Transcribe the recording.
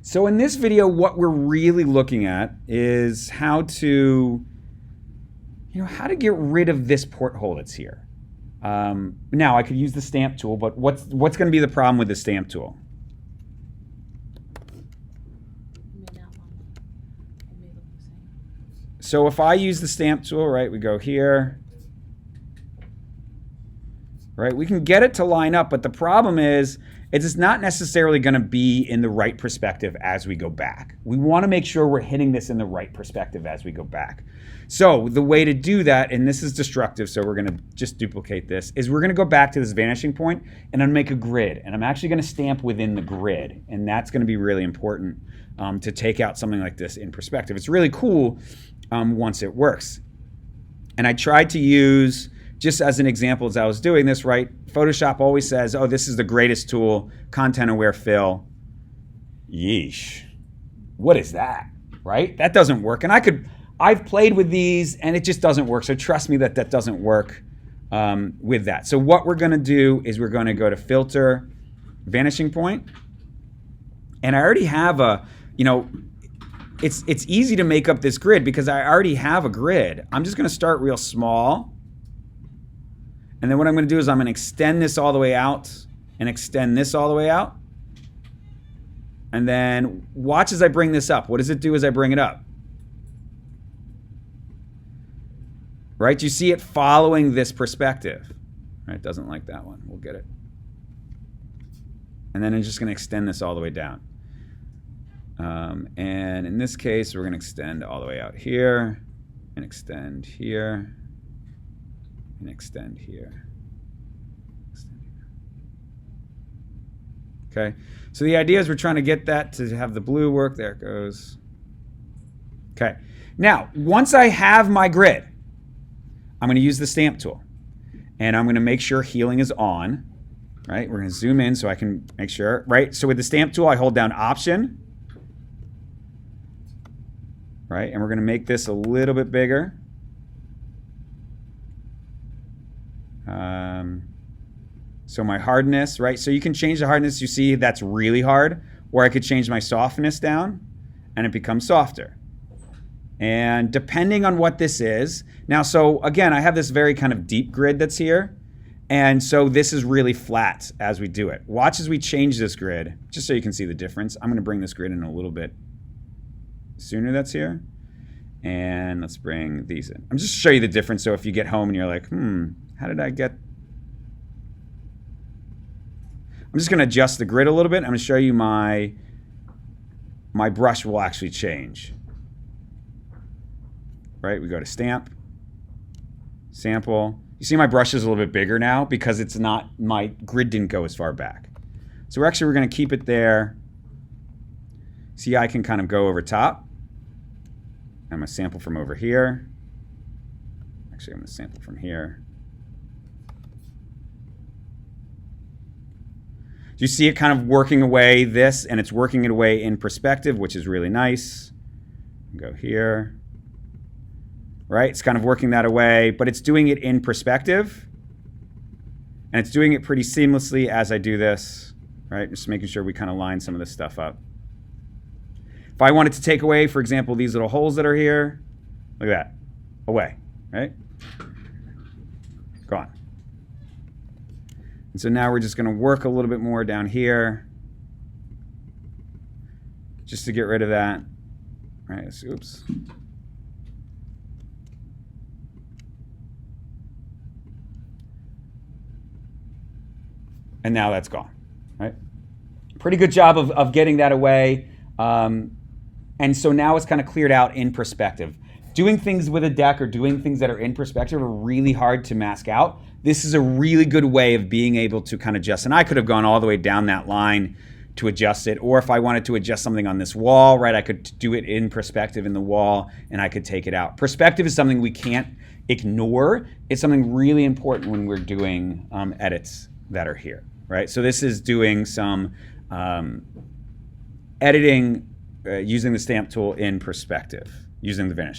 So in this video, what we're really looking at is how to get rid of this porthole that's here. Now I could use the stamp tool, but what's going to be the problem with the stamp tool? So if I use the stamp tool, right, we go here, right, we can get it to line up, but the problem is it's not necessarily going to be in the right perspective as we go back. We want to make sure we're hitting this in the right perspective as we go back. So the way to do that, and this is destructive, so we're going to just duplicate this, is we're going to go back to this vanishing point and I'm make a grid. And I'm actually going to stamp within the grid. And that's going to be really important to take out something like this in perspective. It's really cool once it works. And I tried to use, just as an example as I was doing this, right, Photoshop always says, oh, this is the greatest tool, content-aware fill. Yeesh. What is that, right? That doesn't work. And I've played with these and it just doesn't work. So trust me that doesn't work with that. So what we're going to do is we're going to go to Filter, Vanishing Point. And I already have a, it's easy to make up this grid because I already have a grid. I'm just going to start real small. And then what I'm going to do is I'm going to extend this all the way out and extend this all the way out. And then watch as I bring this up. What does it do as I bring it up? Right? You see it following this perspective. Right? It doesn't like that one. We'll get it. And then I'm just going to extend this all the way down. And in this case, we're going to extend all the way out here and extend here. And extend here. Okay, so the idea is we're trying to get that to have the blue work. There it goes. Okay, now once I have my grid, I'm going to use the stamp tool. And I'm going to make sure healing is on. Right, we're going to zoom in so I can make sure. Right, so with the stamp tool, I hold down Option. Right, and we're going to make this a little bit bigger. So my hardness, right? So you can change the hardness. You see that's really hard. Or I could change my softness down and it becomes softer. And depending on what this is. Now, so again, I have this very kind of deep grid that's here. And so this is really flat as we do it. Watch as we change this grid, just so you can see the difference. I'm going to bring this grid in a little bit sooner that's here. And let's bring these in. I'm just show you the difference. So if you get home and you're like, how did I get? I'm just going to adjust the grid a little bit. I'm going to show you my brush will actually change. Right? We go to Stamp, Sample. You see my brush is a little bit bigger now because it's not, my grid didn't go as far back. So we're going to keep it there. See, I can kind of go over top. I'm going to sample from over here. Actually, I'm going to sample from here. You see it kind of working away this, and it's working it away in perspective, which is really nice. Go here. Right? It's kind of working that away, but it's doing it in perspective. And it's doing it pretty seamlessly as I do this. Right? Just making sure we kind of line some of this stuff up. If I wanted to take away, for example, these little holes that are here, look at that. Away. Right? Gone. And so now we're just going to work a little bit more down here just to get rid of that. All right, oops. And now that's gone, right? Pretty good job of getting that away. And so now it's kind of cleared out in perspective. Doing things with a deck or doing things that are in perspective are really hard to mask out. This is a really good way of being able to kind of adjust. And I could have gone all the way down that line to adjust it. Or if I wanted to adjust something on this wall, right, I could do it in perspective in the wall and I could take it out. Perspective is something we can't ignore. It's something really important when we're doing edits that are here, right? So this is doing some editing using the stamp tool in perspective, using the vanish.